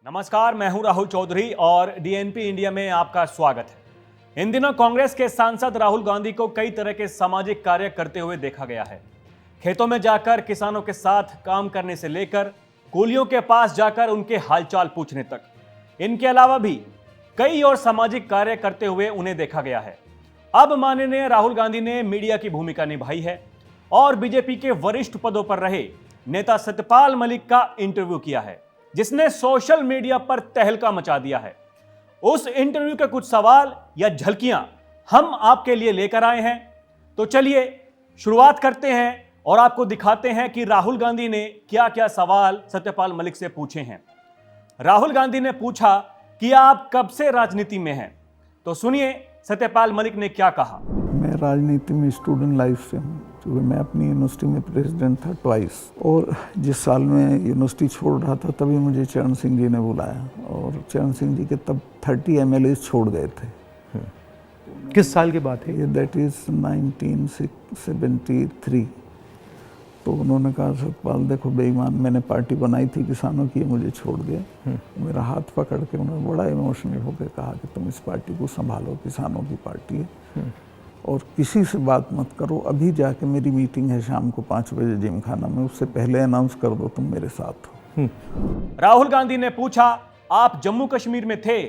नमस्कार, मैं हूं राहुल चौधरी और डीएनपी इंडिया में आपका स्वागत है। इन दिनों कांग्रेस के सांसद राहुल गांधी को कई तरह के सामाजिक कार्य करते हुए देखा गया है। खेतों में जाकर किसानों के साथ काम करने से लेकर कूलियों के पास जाकर उनके हालचाल पूछने तक। इनके अलावा भी कई और सामाजिक कार्य करते हुए उन्हें देखा गया है। अब माननीय राहुल गांधी ने मीडिया की भूमिका निभाई है और बीजेपी के वरिष्ठ पदों पर रहे नेता सत्यपाल मलिक का इंटरव्यू किया है, जिसने सोशल मीडिया पर तहलका मचा दिया है। उस इंटरव्यू के कुछ सवाल या झलकियां हम आपके लिए लेकर आए हैं। तो चलिए शुरुआत करते हैं और आपको दिखाते हैं कि राहुल गांधी ने क्या क्या सवाल सत्यपाल मलिक से पूछे हैं। राहुल गांधी ने पूछा कि आप कब से राजनीति में हैं, तो सुनिए सत्यपाल मलिक ने क्या कहा। मैं राजनीति में स्टूडेंट लाइफ से हूँ, क्योंकि मैं अपनी यूनिवर्सिटी में प्रेसिडेंट था ट्वाइस, और जिस साल मैं यूनिवर्सिटी छोड़ रहा था तभी मुझे चरण सिंह जी ने बुलाया, और चरण सिंह जी के तब 30 MLA छोड़ गए थे। किस साल की बात है? ये दैट इज़ 1973। तो उन्होंने कहा सतपाल देखो बेईमान, मैंने पार्टी बनाई थी किसानों की, मुझे छोड़ गए। मेरा हाथ पकड़ के उन्होंने बड़ा इमोशनल होकर कहा कि तुम इस पार्टी को संभालो, किसानों की पार्टी है, और किसी से बात मत करो। अभी जाके मेरी मीटिंग है शाम को 5 बजे जिम खाना में, उससे पहले अनाउंस कर दो तुम मेरे साथ हो। राहुल गांधी ने पूछा आप जम्मू कश्मीर में थे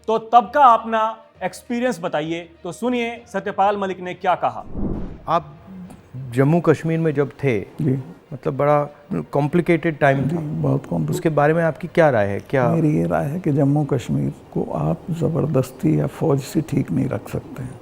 तो तब का अपना एक्सपीरियंस बताइए। तो सुनिए सत्यपाल मलिक ने क्या कहा। आप जम्मू कश्मीर में जब थे, जी मतलब बड़ा कॉम्प्लिकेटेड टाइम था, बहुत कॉम्प्लिकेटेड। उसके बारे में आपकी क्या राय है? क्या मेरी ये राय है कि जम्मू कश्मीर को आप ज़बरदस्ती या फौज से ठीक नहीं रख सकते हैं।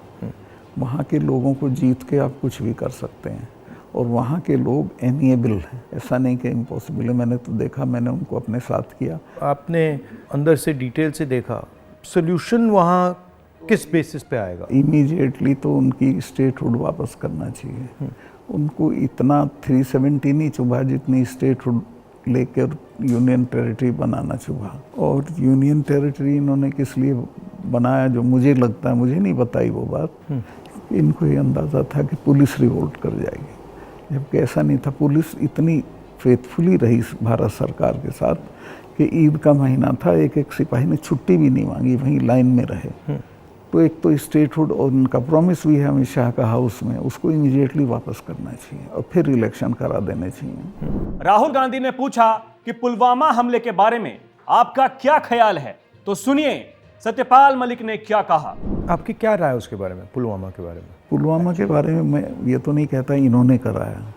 वहाँ के लोगों को जीत के आप कुछ भी कर सकते हैं, और वहाँ के लोग एमिएबल हैं, ऐसा नहीं कि इम्पॉसिबल है। मैंने तो देखा, मैंने उनको अपने साथ किया। आपने अंदर से डिटेल से देखा, सोल्यूशन वहाँ किस बेसिस पे आएगा? इमीडिएटली तो उनकी स्टेटहुड वापस करना चाहिए। उनको इतना 370 नहीं चुभा जितनी स्टेटहुड लेकर यूनियन टेरिटरी बनाना चुभा। और यूनियन टेरिटरी इन्होंने किस लिए बनाया, जो मुझे लगता है, मुझे नहीं बताई वो बात, इनको ये अंदाज़ा था कि पुलिस रिवोल्ट कर जाएगी, जबकि ऐसा नहीं था। पुलिस इतनी फेथफुली रही भारत सरकार के साथ कि ईद का महीना था, एक एक सिपाही ने छुट्टी भी नहीं मांगी, वहीं लाइन में रहे। तो एक तो स्टेटहुड और उनका प्रॉमिस भी है अमित शाह का हाउस में, उसको इमीडिएटली वापस करना चाहिए और फिर इलेक्शन करा देने चाहिए। राहुल गांधी ने पूछा कि पुलवामा हमले के बारे में आपका क्या ख्याल है। तो सुनिए सत्यपाल मलिक ने क्या कहा। आपकी क्या राय है उसके बारे में, पुलवामा के बारे में? पुलवामा के बारे में मैं ये तो नहीं कहता इन्होंने कराया,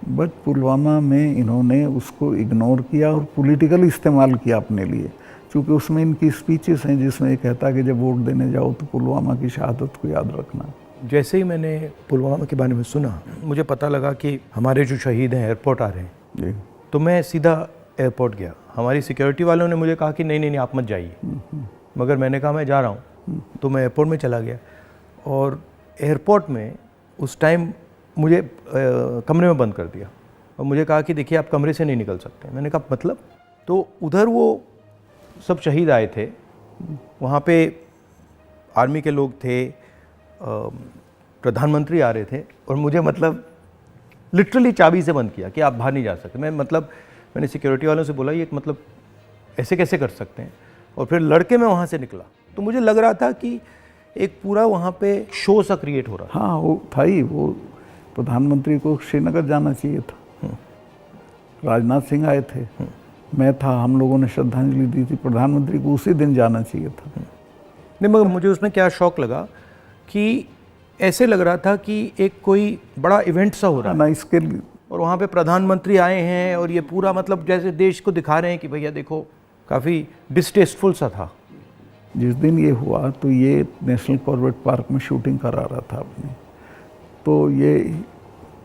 बट पुलवामा में इन्होंने उसको इग्नोर किया और पॉलिटिकल इस्तेमाल किया अपने लिए, क्योंकि उसमें इनकी स्पीचेस हैं जिसमें ये कहता है कि जब वोट देने जाओ तो पुलवामा की शहादत को याद रखना। जैसे ही मैंने पुलवामा के बारे में सुना, मुझे पता लगा कि हमारे जो शहीद हैं एयरपोर्ट आ रहे हैं जी। तो मैं सीधा एयरपोर्ट गया। हमारी सिक्योरिटी वालों ने मुझे कहा कि नहीं नहीं आप मत जाइए, मगर मैंने कहा मैं जा रहा हूँ। तो मैं एयरपोर्ट में चला गया, और एयरपोर्ट में उस टाइम मुझे कमरे में बंद कर दिया और मुझे कहा कि देखिए आप कमरे से नहीं निकल सकते। मैंने कहा मतलब? तो उधर वो सब शहीद आए थे, वहाँ पे आर्मी के लोग थे, प्रधानमंत्री आ रहे थे, और मुझे मतलब लिटरली चाबी से बंद किया कि आप बाहर नहीं जा सकते। मैंने सिक्योरिटी वालों से बोला ये मतलब ऐसे कैसे कर सकते हैं, और फिर लड़के मैं वहाँ से निकला। तो मुझे लग रहा था कि एक पूरा वहाँ पे शो सा क्रिएट हो रहा था। हाँ वो था ही, वो प्रधानमंत्री को श्रीनगर जाना चाहिए था, राजनाथ सिंह आए थे, मैं था, हम लोगों ने श्रद्धांजलि दी थी। प्रधानमंत्री को उसी दिन जाना चाहिए था। नहीं, मगर मुझे उसमें क्या शौक लगा कि ऐसे लग रहा था कि एक कोई बड़ा इवेंट सा हो रहा है ना इसके लिए, और वहाँ पे प्रधानमंत्री आए हैं, और ये पूरा मतलब जैसे देश को दिखा रहे हैं कि भैया देखो, काफ़ी डिस्टेस्टफुल सा था। जिस दिन ये हुआ तो ये नेशनल कॉर्बेट पार्क में शूटिंग करा रहा था अपनी, तो ये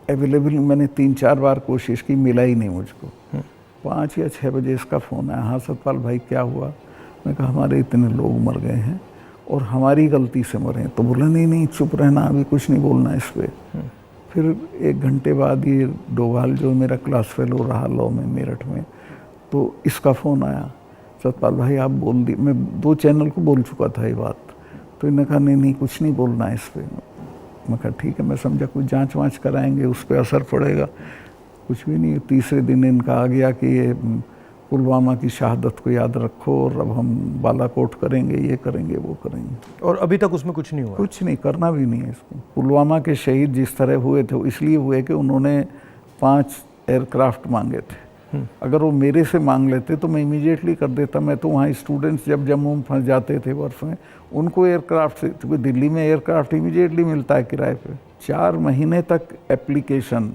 अवेलेबल, मैंने 3-4 बार कोशिश की, मिला ही नहीं मुझको। 5 या 6 बजे इसका फ़ोन आया, हाँ सतपाल भाई क्या हुआ? मैं कहा हमारे इतने लोग मर गए हैं और हमारी गलती से मरे हैं। तो बोला नहीं चुप रहना, अभी कुछ नहीं बोलना इस पर। फिर 1 घंटे बाद ये डोभाल जो मेरा क्लास फेलो रहा लॉ में मेरठ में, तो इसका फ़ोन आया, सतपाल भाई आप बोल दी। मैं 2 चैनल को बोल चुका था ये बात, तो इन्होंने कहा नहीं कुछ नहीं बोलना है इस पर। मैं कहा ठीक है, मैं समझा कुछ जांच वाँच कराएंगे, उस पर असर पड़ेगा। कुछ भी नहीं। तीसरे दिन इनका आ गया कि ये पुलवामा की शहादत को याद रखो और अब हम बालाकोट करेंगे, ये करेंगे, वो करेंगे। और अभी तक उसमें कुछ नहीं हुआ? कुछ नहीं, करना भी नहीं है इसको। पुलवामा के शहीद जिस तरह हुए थे इसलिए हुए कि उन्होंने 5 एयरक्राफ्ट मांगे थे। अगर वो मेरे से मांग लेते तो मैं इमीडिएटली कर देता। मैं तो वहाँ स्टूडेंट्स जब जम्मू में फंस जाते थे बर्फ में, उनको एयरक्राफ्ट से, क्योंकि दिल्ली में एयरक्राफ्ट इमीडिएटली मिलता है किराए पे। 4 महीने तक एप्लीकेशन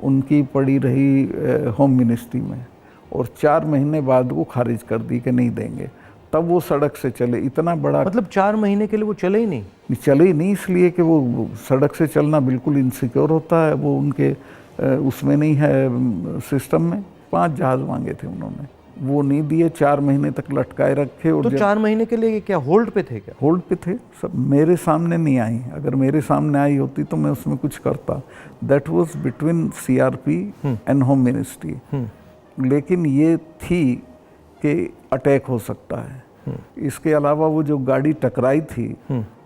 उनकी पड़ी रही होम मिनिस्ट्री में, और 4 महीने बाद वो खारिज कर दी कि नहीं देंगे। तब वो सड़क से चले। इतना बड़ा, मतलब 4 महीने के लिए वो चले ही नहीं? चले ही नहीं, इसलिए कि वो सड़क से चलना बिल्कुल इनसिक्योर होता है, वो उनके उसमें नहीं है सिस्टम में। 5 जहाज मांगे थे उन्होंने, वो नहीं दिए। 4 महीने तक लटकाए रखे। और तो 4 महीने के लिए क्या होल्ड पे थे क्या? होल्ड पे थे सब। मेरे सामने नहीं आई। अगर मेरे सामने आई होती तो मैं उसमें कुछ करता। That was between CRP and home ministry. लेकिन ये थी कि अटैक हो सकता है। इसके अलावा वो जो गाड़ी टकराई थी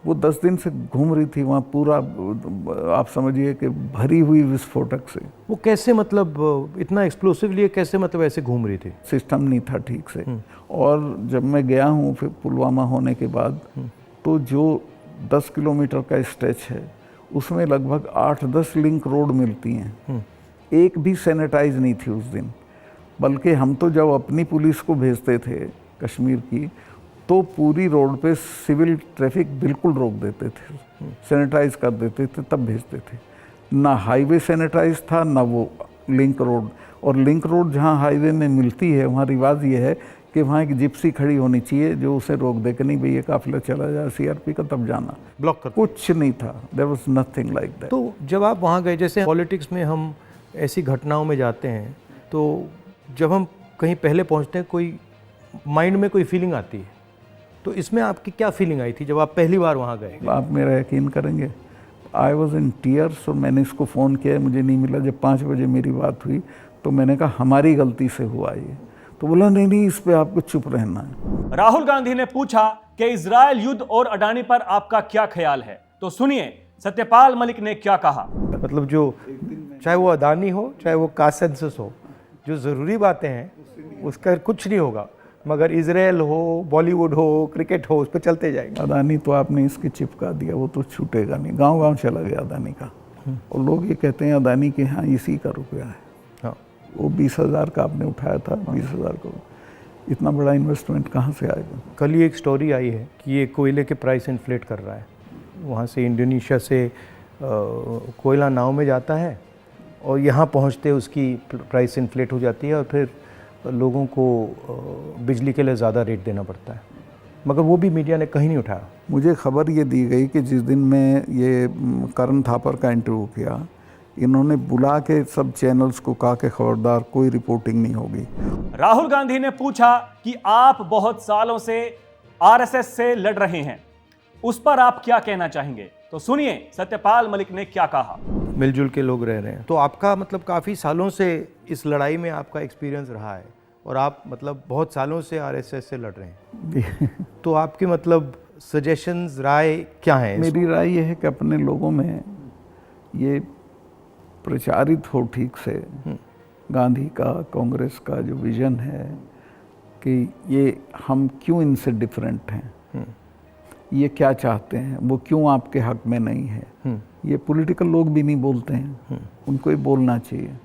वो 10 दिन से घूम रही थी वहाँ, पूरा आप समझिए कि भरी हुई विस्फोटक से। वो कैसे, मतलब इतना एक्सप्लोसिवली कैसे, मतलब ऐसे घूम रही थी? सिस्टम नहीं था ठीक से। और जब मैं गया हूँ फिर पुलवामा होने के बाद, तो जो 10 किलोमीटर का स्ट्रेच है उसमें लगभग 8-10 लिंक रोड मिलती हैं। एक भी सैनिटाइज नहीं थी उस दिन। बल्कि हम तो जब अपनी पुलिस को भेजते थे कश्मीर की, तो पूरी रोड पे सिविल ट्रैफिक बिल्कुल रोक देते थे, सैनिटाइज कर देते थे, तब भेजते थे। ना हाईवे सैनिटाइज था, ना वो लिंक रोड। और लिंक रोड जहाँ हाईवे में मिलती है वहाँ रिवाज ये है कि वहाँ एक जिप्सी खड़ी होनी चाहिए जो उसे रोक दे कि नहीं भाई ये काफिला चला जाए सीआरपी का, तब जाना। ब्लॉक कर? कुछ नहीं था, there was nothing like that. तो जब आप वहाँ गए, जैसे पॉलिटिक्स में हम ऐसी घटनाओं में जाते हैं, तो जब हम कहीं पहले पहुँचते हैं, कोई माइंड में कोई फीलिंग आती है, तो इसमें आपकी क्या फीलिंग आई थी जब आप पहली बार वहाँ गए? आप मेरा यकीन करेंगे, आई वॉज इन टीयर्स। और मैंने इसको फ़ोन किया, मुझे नहीं मिला। जब 5 बजे मेरी बात हुई तो मैंने कहा हमारी गलती से हुआ ये। तो बोला नहीं, इस पे आपको चुप रहना है। राहुल गांधी ने पूछा कि इजरायल युद्ध और अडानी पर आपका क्या ख्याल है। तो सुनिए सत्यपाल मलिक ने क्या कहा। मतलब जो, चाहे वो अडानी हो, चाहे वो कंसेंसस हो, जो ज़रूरी बातें हैं उसका कुछ नहीं होगा, मगर इजराइल हो, बॉलीवुड हो, क्रिकेट हो, उस पर चलते जाएंगे। अडानी तो आपने इसके चिपका दिया, वो तो छूटेगा नहीं। गांव-गांव चला गया अडानी का। और लोग ये कहते हैं अडानी के यहाँ इसी का रुपया है। हाँ, वो 20,000 का आपने उठाया था, 20,000 को इतना बड़ा इन्वेस्टमेंट कहाँ से आएगा? कल ही एक स्टोरी आई है कि ये कोयले के प्राइस इन्फ्लेट कर रहा है। वहाँ से इंडोनेशिया से कोयला नाव में जाता है और यहाँ पहुँचते उसकी प्राइस इन्फ्लेट हो जाती है, और फिर लोगों को बिजली के लिए ज़्यादा रेट देना पड़ता है, मगर वो भी मीडिया ने कहीं नहीं उठाया। मुझे खबर ये दी गई कि जिस दिन मैं ये करण थापर का इंटरव्यू किया, इन्होंने बुला के सब चैनल्स को कहा कि खबरदार कोई रिपोर्टिंग नहीं होगी। राहुल गांधी ने पूछा कि आप बहुत सालों से आरएसएस से लड़ रहे हैं, उस पर आप क्या कहना चाहेंगे। तो सुनिए सत्यपाल मलिक ने क्या कहा। मिलजुल के लोग रह रहे हैं, तो आपका मतलब काफ़ी सालों से इस लड़ाई में आपका एक्सपीरियंस रहा है, और आप मतलब बहुत सालों से आरएसएस से लड़ रहे हैं। तो आपके मतलब सजेशंस, राय क्या है? मेरी राय ये है कि अपने लोगों में ये प्रचारित हो ठीक से गांधी का, कांग्रेस का जो विजन है कि ये हम क्यों इनसे डिफरेंट हैं, ये क्या चाहते हैं, वो क्यों आपके हक में नहीं है, ये पॉलिटिकल लोग भी नहीं बोलते हैं, उनको ही बोलना चाहिए।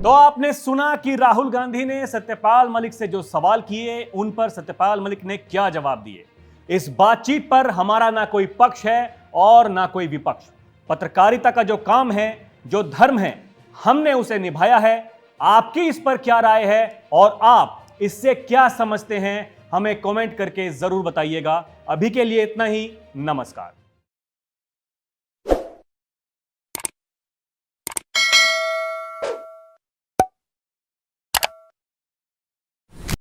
तो आपने सुना कि राहुल गांधी ने सत्यपाल मलिक से जो सवाल किए, उन पर सत्यपाल मलिक ने क्या जवाब दिए। इस बातचीत पर हमारा ना कोई पक्ष है और ना कोई विपक्ष। पत्रकारिता का जो काम है, जो धर्म है, हमने उसे निभाया है। आपकी इस पर क्या राय है और आप इससे क्या समझते हैं, हमें कमेंट करके जरूर बताइएगा। अभी के लिए इतना ही, नमस्कार।